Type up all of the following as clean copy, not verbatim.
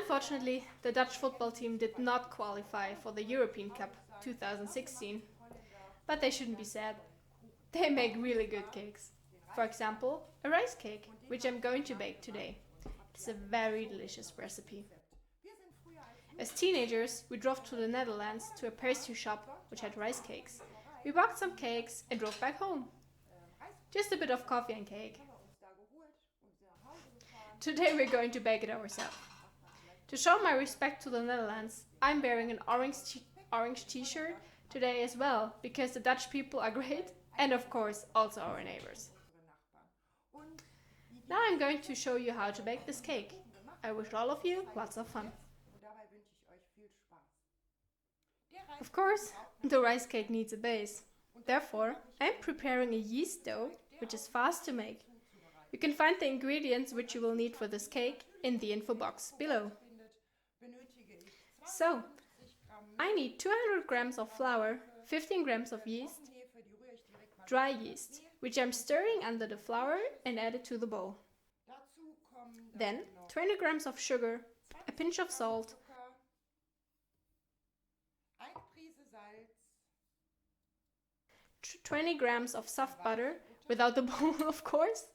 Unfortunately, the Dutch football team did not qualify for the European Cup 2016, but they shouldn't be sad. They make really good cakes. For example, a rice cake, which I'm going to bake today. It's a very delicious recipe. As teenagers, we drove to the Netherlands to a pastry shop which had rice cakes. We bought some cakes and drove back home. Just a bit of coffee and cake. Today we're going to bake it ourselves. To show my respect to the Netherlands, I'm wearing an orange t-shirt today as well, because the Dutch people are great and of course also our neighbors. Now I'm going to show you how to bake this cake. I wish all of you lots of fun. Of course, the rice cake needs a base. Therefore, I'm preparing a yeast dough, which is fast to make. You can find the ingredients which you will need for this cake in the info box below. So, I need 200 grams of flour, 15 grams of yeast, dry yeast, which I'm stirring under the flour and add it to the bowl. Then 20 grams of sugar, a pinch of salt, 20 grams of soft butter, without the bowl of course,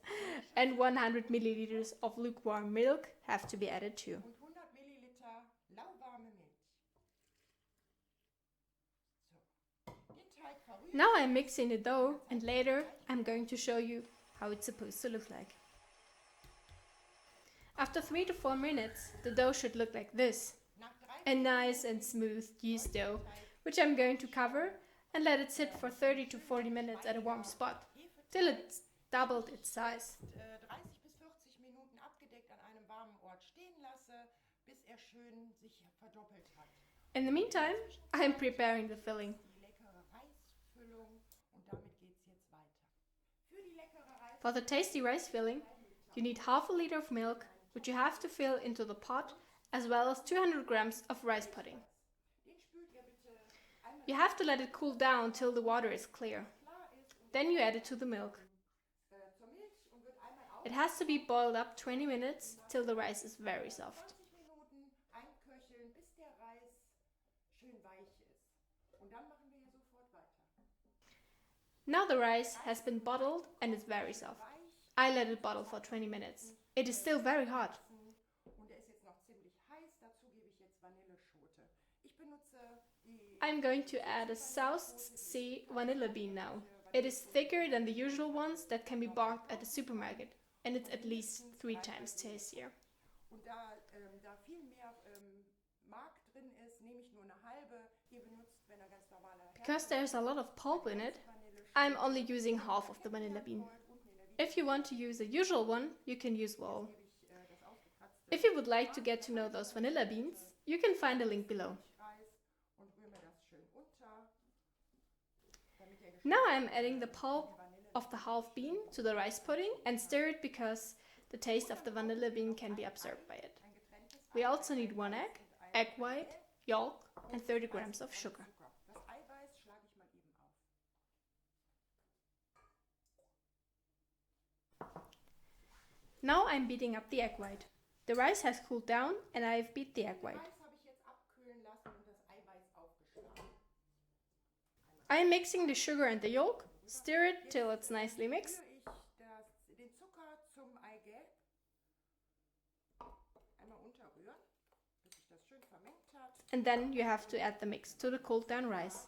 and 100 milliliters of lukewarm milk have to be added too. Now I'm mixing the dough and later I'm going to show you how it's supposed to look like. After 3 to 4 minutes, the dough should look like this. A nice and smooth yeast dough, which I'm going to cover and let it sit for 30 to 40 minutes at a warm spot, till it's doubled its size. In the meantime, I'm preparing the filling. For the tasty rice filling, you need half a liter of milk, which you have to fill into the pot, as well as 200 grams of rice pudding. You have to let it cool down till the water is clear. Then you add it to the milk. It has to be boiled up 20 minutes till the rice is very soft. Now the rice has been bottled and is very soft. I let it bottle for 20 minutes. It is still very hot. I'm going to add a South Sea vanilla bean now. It is thicker than the usual ones that can be bought at the supermarket, and it's at least 3 times tastier. Because there's a lot of pulp in it, I'm only using half of the vanilla bean. If you want to use a usual one, you can use whole. If you would like to get to know those vanilla beans, you can find a link below. Now I'm adding the pulp of the half bean to the rice pudding and stir it because the taste of the vanilla bean can be absorbed by it. We also need 1 egg white, yolk and 30 grams of sugar. Now I'm beating up the egg white. The rice has cooled down and I have beat the egg white. I am mixing the sugar and the yolk. Stir it till it's nicely mixed. And then you have to add the mix to the cooled down rice.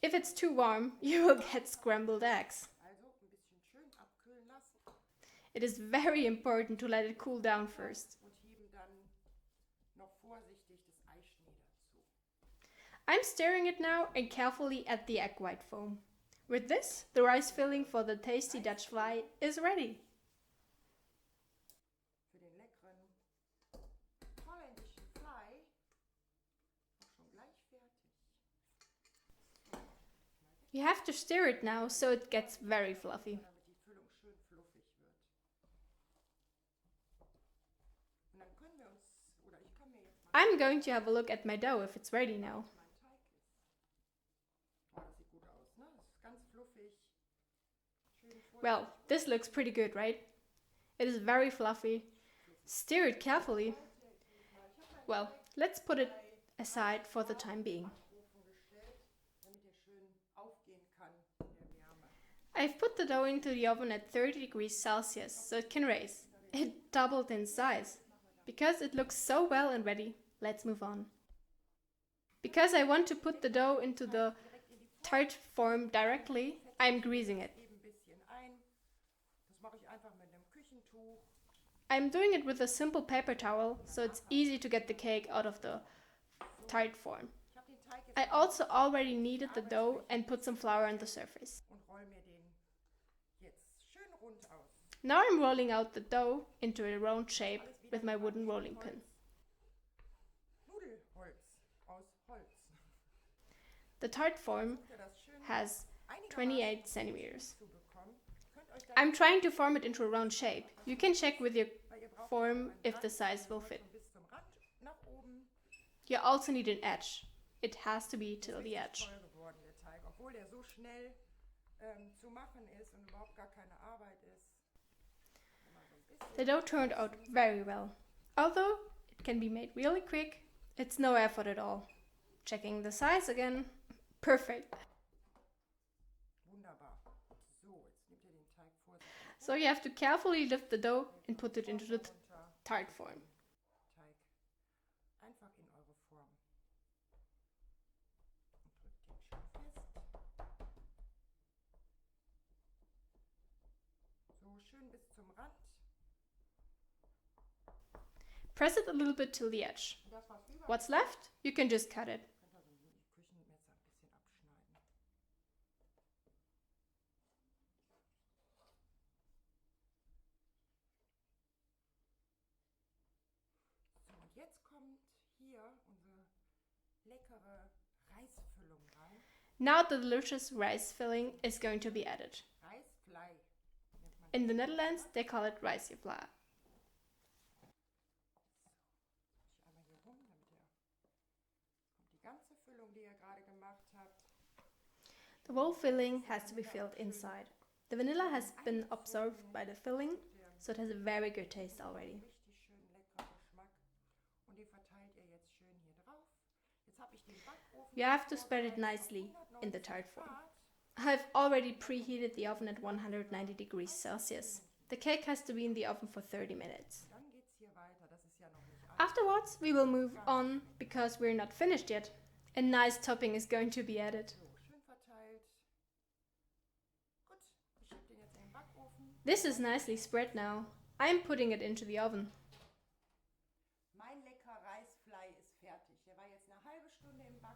If it's too warm, you will get scrambled eggs. It is very important to let it cool down first. I'm stirring it now and carefully add the egg white foam. With this, the rice filling for the tasty Rijstevlaai is ready. You have to stir it now so it gets very fluffy. I'm going to have a look at my dough if it's ready now. Well, this looks pretty good, right? It is very fluffy. Stir it carefully. Well, let's put it aside for the time being. I've put the dough into the oven at 30 degrees Celsius so it can raise. It doubled in size. Because it looks so well and ready, let's move on. Because I want to put the dough into the tart form directly, I'm greasing it. I'm doing it with a simple paper towel so it's easy to get the cake out of the tart form. I also already kneaded the dough and put some flour on the surface. Now I'm rolling out the dough into a round shape with my wooden rolling pin. The tart form has 28 centimeters. I'm trying to form it into a round shape. You can check with your form if the size will fit. You also need an edge. It has to be till the edge. The dough turned out very well. Although it can be made really quick, it's no effort at all. Checking the size again. Perfect. So you have to carefully lift the dough and put it into the tart form. Press it a little bit till the edge. What's left? You can just cut it. Now the delicious rice filling is going to be added. In the Netherlands, they call it Rijstevlaai. The whole filling has to be filled inside. The vanilla has been absorbed by the filling, so it has a very good taste already. You have to spread it nicely in the tart form. I've already preheated the oven at 190 degrees Celsius. The cake has to be in the oven for 30 minutes. Afterwards, we will move on because we're not finished yet. A nice topping is going to be added. This is nicely spread now. I'm putting it into the oven.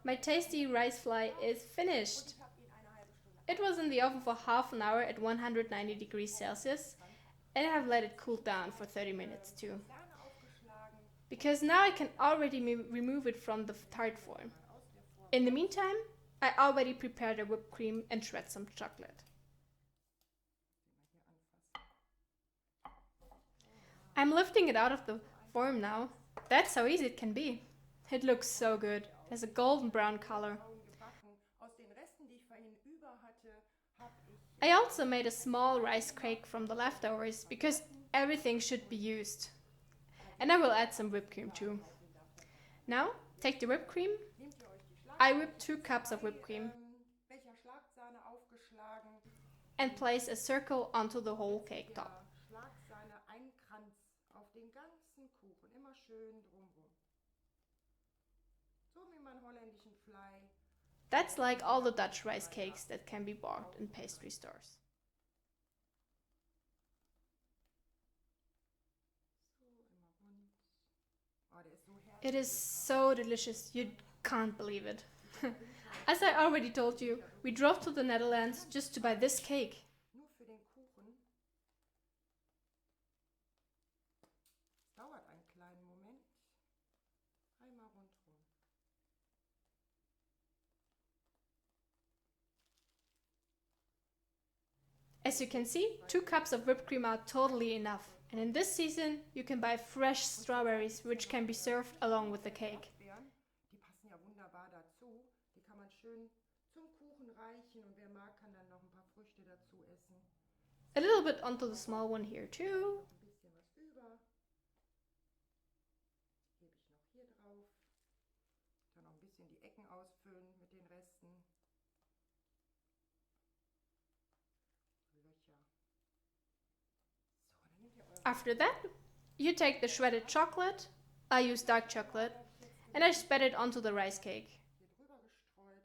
My tasty Rijstevlaai is finished. It was in the oven for half an hour at 190 degrees Celsius, and I have let it cool down for 30 minutes too. Because now I can already remove it from the tart form. In the meantime, I already prepared a whipped cream and shred some chocolate. I'm lifting it out of the form now. That's how easy it can be. It looks so good. It has a golden brown color. I also made a small rice cake from the leftovers because everything should be used. And I will add some whipped cream too. Now, take the whipped cream. I whipped 2 cups of whipped cream and place a circle onto the whole cake top. That's like all the Dutch rice cakes that can be bought in pastry stores. It is so delicious, you can't believe it. As I already told you, we drove to the Netherlands just to buy this cake. As you can see, 2 cups of whipped cream are totally enough. And in this season, you can buy fresh strawberries, which can be served along with the cake. A little bit onto the small one here too. Ein bisschen was über. Gebe ich noch hier drauf. Dann noch ein bisschen die Ecken ausfüllen mit den Resten. Löcher. So, dann nehmt ihr eure. After that, you take the shredded chocolate, I use dark chocolate, and I spread it onto the rice cake. Hier drüber gestreut.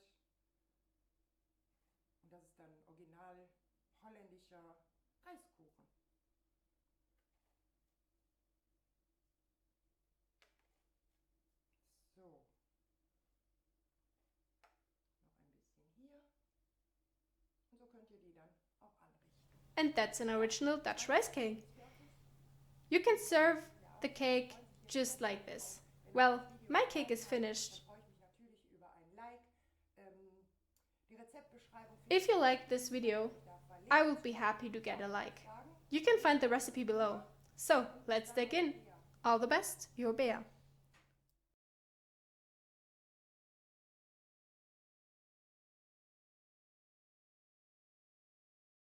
Und das ist dann original holländischer Reiskuchen. So. Noch ein bisschen hier. Und so könnt ihr die dann auch anrichten. And that's an original Dutch rice cake. You can serve the cake just like this. Well, my cake is finished. Freue ich mich natürlich über ein Like. Die Rezeptbeschreibung If you liked this video, I would be happy to get a like. You can find the recipe below. So, let's dig in. All the best, your Bea.